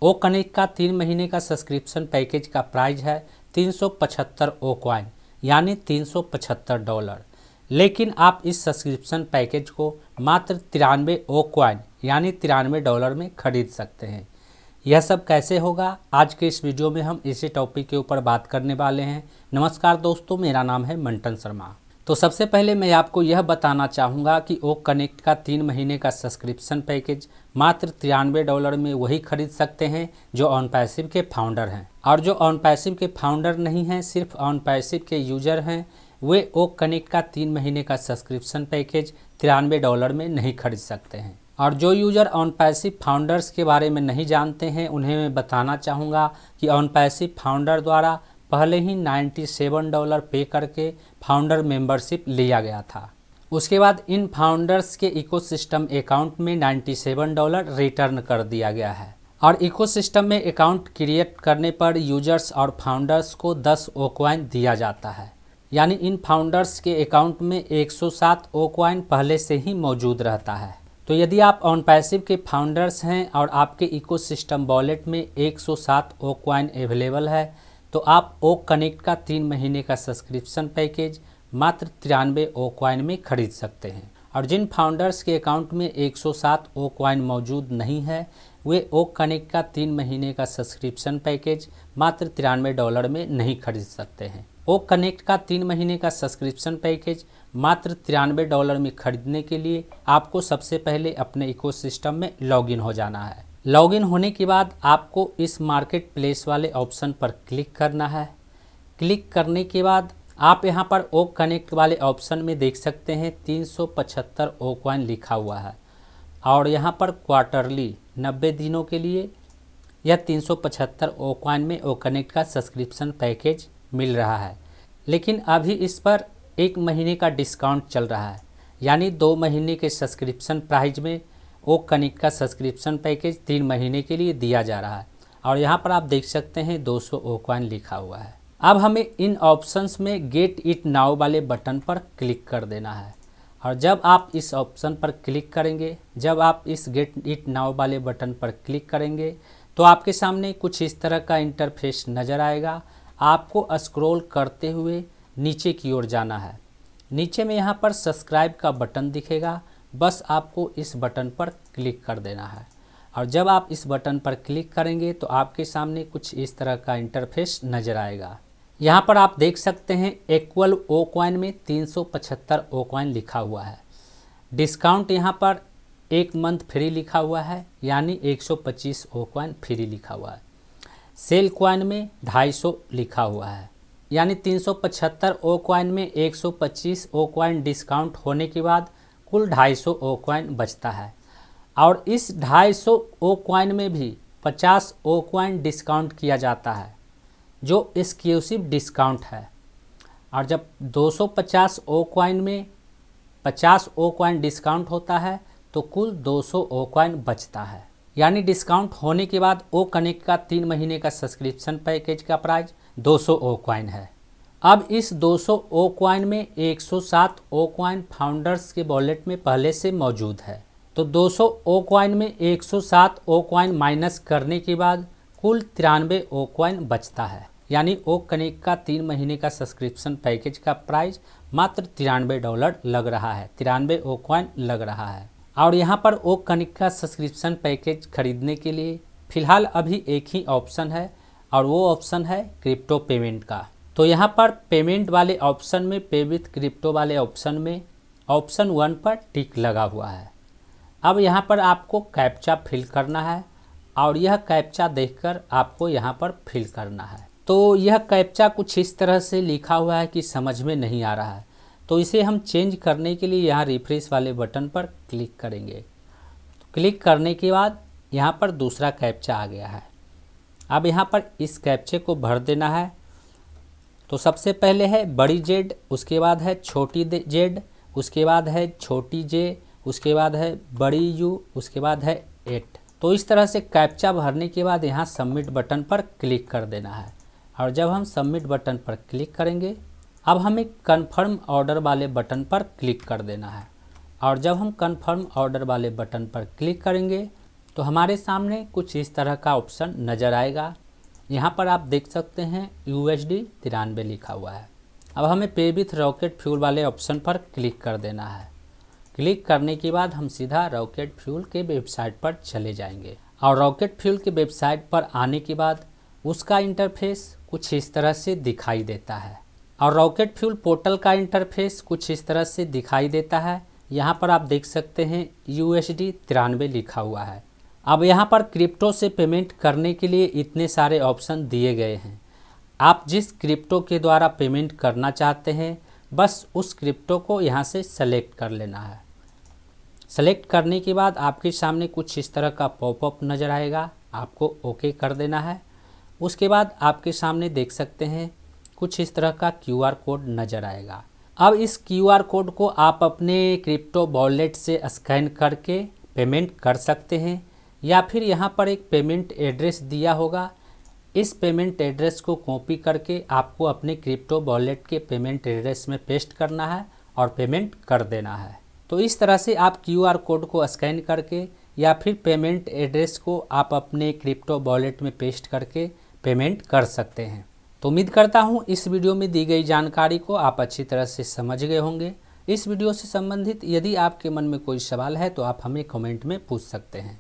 ओ connect का 3 महीने का सब्सक्रिप्शन पैकेज का प्राइस है 375 ओ कॉइन यानी $375। लेकिन आप इस सब्सक्रिप्शन पैकेज को मात्र 93 ओ कॉइन यानी $93 में खरीद सकते हैं। यह सब कैसे होगा, आज के इस वीडियो में हम इसी टॉपिक के ऊपर बात करने वाले हैं। नमस्कार दोस्तों, मेरा नाम है मंटन शर्मा। तो सबसे पहले मैं आपको यह बताना चाहूँगा कि ओ कनेक्ट का 3 महीने का सब्सक्रिप्शन पैकेज मात्र $93 में वही खरीद सकते हैं जो ऑन पैसिव के फाउंडर हैं, और जो ऑन पैसिव के फाउंडर नहीं हैं, सिर्फ ऑन पैसिव के यूजर हैं, वे ओ कनेक्ट का 3 महीने का सब्सक्रिप्शन पैकेज $93 में नहीं खरीद सकते हैं। और जो यूजर ऑन पैसिव फाउंडर्स के बारे में नहीं जानते हैं, उन्हें मैं बताना चाहूँगा कि ऑन पैसिव फाउंडर द्वारा पहले ही $97 पे करके फाउंडर मेंबरशिप लिया गया था। उसके बाद इन फाउंडर्स के इकोसिस्टम अकाउंट में $97 रिटर्न कर दिया गया है, और इकोसिस्टम में अकाउंट क्रिएट करने पर यूजर्स और फाउंडर्स को 10 ओ कॉइन दिया जाता है। यानी इन फाउंडर्स के अकाउंट में 107 ओ कॉइन पहले से ही मौजूद रहता है। तो यदि आप ऑन पैसिव के फाउंडर्स हैं और आपके इकोसिस्टम वॉलेट में 107 ओ कॉइन अवेलेबल है, तो आप ओ कनेक्ट का 3 महीने का सब्सक्रिप्शन पैकेज मात्र 93 ओ कॉइन में खरीद सकते हैं। और जिन फाउंडर्स के अकाउंट में 107 ओ कॉइन मौजूद नहीं है, वे ओ कनेक्ट का 3 महीने का सब्सक्रिप्शन पैकेज मात्र $93 में नहीं खरीद सकते हैं। ओ कनेक्ट का 3 महीने का सब्सक्रिप्शन पैकेज मात्र $93 में खरीदने के लिए आपको सबसे पहले अपने इकोसिस्टम में लॉगिन हो जाना है। लॉगिन होने के बाद आपको इस मार्केट प्लेस वाले ऑप्शन पर क्लिक करना है। क्लिक करने के बाद आप यहां पर ओ कनेक्ट वाले ऑप्शन में देख सकते हैं 375 ओ कॉइन लिखा हुआ है, और यहां पर क्वार्टरली 90 दिनों के लिए यह 375 ओ कॉइन में ओ कनेक्ट का सब्सक्रिप्शन पैकेज मिल रहा है। लेकिन अभी इस पर 1 महीने का डिस्काउंट चल रहा है, यानी 2 महीने के सब्सक्रिप्शन प्राइस में ओ कनेक्ट का सब्सक्रिप्शन पैकेज 3 महीने के लिए दिया जा रहा है, और यहाँ पर आप देख सकते हैं 200 ओ कॉइन लिखा हुआ है। अब हमें इन ऑप्शंस में गेट इट नाउ वाले बटन पर क्लिक कर देना है, और जब आप इस ऑप्शन पर क्लिक करेंगे, जब आप इस गेट इट नाउ वाले बटन पर क्लिक करेंगे तो आपके सामने कुछ इस तरह का इंटरफेस नज़र आएगा। आपको स्क्रॉल करते हुए नीचे की ओर जाना है। नीचे में यहाँ पर सब्सक्राइब का बटन दिखेगा, बस आपको इस बटन पर क्लिक कर देना है। और जब आप इस बटन पर क्लिक करेंगे तो आपके सामने कुछ इस तरह का इंटरफेस नज़र आएगा। यहाँ पर आप देख सकते हैं इक्वल ओ कॉइन में 375 ओ कॉइन लिखा हुआ है। डिस्काउंट यहाँ पर 1 मंथ फ्री लिखा हुआ है, यानी 125 ओ कॉइन फ्री लिखा हुआ है। सेल कॉइन में 250 लिखा हुआ है, यानी 375 ओ कॉइन में 125 ओ कॉइन डिस्काउंट होने के बाद कुल 250 ओ कॉइन बचता है। और इस 250 ओ कॉइन में भी 50 ओ कॉइन डिस्काउंट किया जाता है, जो एक्सक्लूसिव डिस्काउंट है। और जब 250 ओ कॉइन में 50 ओ कॉइन डिस्काउंट होता है तो कुल 200 ओ कॉइन बचता है। यानी डिस्काउंट होने के बाद ओ कनेक्ट का 3 महीने का सब्सक्रिप्शन पैकेज का प्राइस 200 ओ कॉइन है। अब इस 200 ओ कॉइन में 107 ओ कॉइन फाउंडर्स के वॉलेट में पहले से मौजूद है, तो 200 ओ कॉइन में 107 ओ कॉइन माइनस करने के बाद कुल 93 ओ कॉइन बचता है। यानी ओ कनेक्ट का 3 महीने का सब्सक्रिप्शन पैकेज का प्राइस मात्र $93 लग रहा है, 93 ओ कॉइन लग रहा है। और यहाँ पर ओ कनेक्ट का सब्सक्रिप्शन पैकेज खरीदने के लिए फ़िलहाल अभी एक ही ऑप्शन है, और वो ऑप्शन है क्रिप्टो पेमेंट का। तो यहाँ पर पेमेंट वाले ऑप्शन में, पे विथ क्रिप्टो वाले ऑप्शन में ऑप्शन 1 पर टिक लगा हुआ है। अब यहाँ पर आपको कैप्चा फिल करना है, और यह कैप्चा देखकर आपको यहाँ पर फिल करना है। तो यह कैप्चा कुछ इस तरह से लिखा हुआ है कि समझ में नहीं आ रहा है, तो इसे हम चेंज करने के लिए यहाँ रिफ्रेश वाले बटन पर क्लिक करेंगे। क्लिक करने के बाद यहाँ पर दूसरा कैप्चा आ गया है। अब यहाँ पर इस कैप्चे को भर देना है। तो सबसे पहले है बड़ी जेड, उसके बाद है छोटी जेड, उसके बाद है छोटी जे, उसके बाद है बड़ी यू, उसके बाद है 8। तो इस तरह से कैप्चा भरने के बाद यहाँ सबमिट बटन पर क्लिक कर देना है, और जब हम सबमिट बटन पर क्लिक करेंगे, अब हमें कन्फर्म ऑर्डर वाले बटन पर क्लिक कर देना है। और जब हम कन्फर्म ऑर्डर वाले बटन पर क्लिक करेंगे तो हमारे सामने कुछ इस तरह का ऑप्शन नज़र आएगा। यहाँ पर आप देख सकते हैं USD 93 लिखा हुआ है। अब हमें पे विथ रॉकेट फ्यूल वाले ऑप्शन पर क्लिक कर देना है। क्लिक करने के बाद हम सीधा रॉकेट फ्यूल के वेबसाइट पर चले जाएंगे और रॉकेट फ्यूल के वेबसाइट पर आने के बाद उसका इंटरफेस कुछ इस तरह से दिखाई देता है और रॉकेट फ्यूल पोर्टल का इंटरफेस कुछ इस तरह से दिखाई देता है। यहाँ पर आप देख सकते हैं USD 93 लिखा हुआ है। अब यहाँ पर क्रिप्टो से पेमेंट करने के लिए इतने सारे ऑप्शन दिए गए हैं। आप जिस क्रिप्टो के द्वारा पेमेंट करना चाहते हैं बस उस क्रिप्टो को यहाँ से सेलेक्ट कर लेना है। सेलेक्ट करने के बाद आपके सामने कुछ इस तरह का पॉपअप नज़र आएगा, आपको ओके कर देना है। उसके बाद आपके सामने देख सकते हैं कुछ इस तरह का QR कोड नज़र आएगा। अब इस QR कोड को आप अपने क्रिप्टो वॉलेट से स्कैन करके पेमेंट कर सकते हैं या फिर यहाँ पर एक पेमेंट एड्रेस दिया होगा, इस पेमेंट एड्रेस को कॉपी करके आपको अपने क्रिप्टो वॉलेट के पेमेंट एड्रेस में पेस्ट करना है और पेमेंट कर देना है। तो इस तरह से आप QR कोड को स्कैन करके या फिर पेमेंट एड्रेस को आप अपने क्रिप्टो वॉलेट में पेस्ट करके पेमेंट कर सकते हैं। तो उम्मीद करता हूँ इस वीडियो में दी गई जानकारी को आप अच्छी तरह से समझ गए होंगे। इस वीडियो से संबंधित यदि आपके मन में कोई सवाल है तो आप हमें कमेंट में पूछ सकते हैं।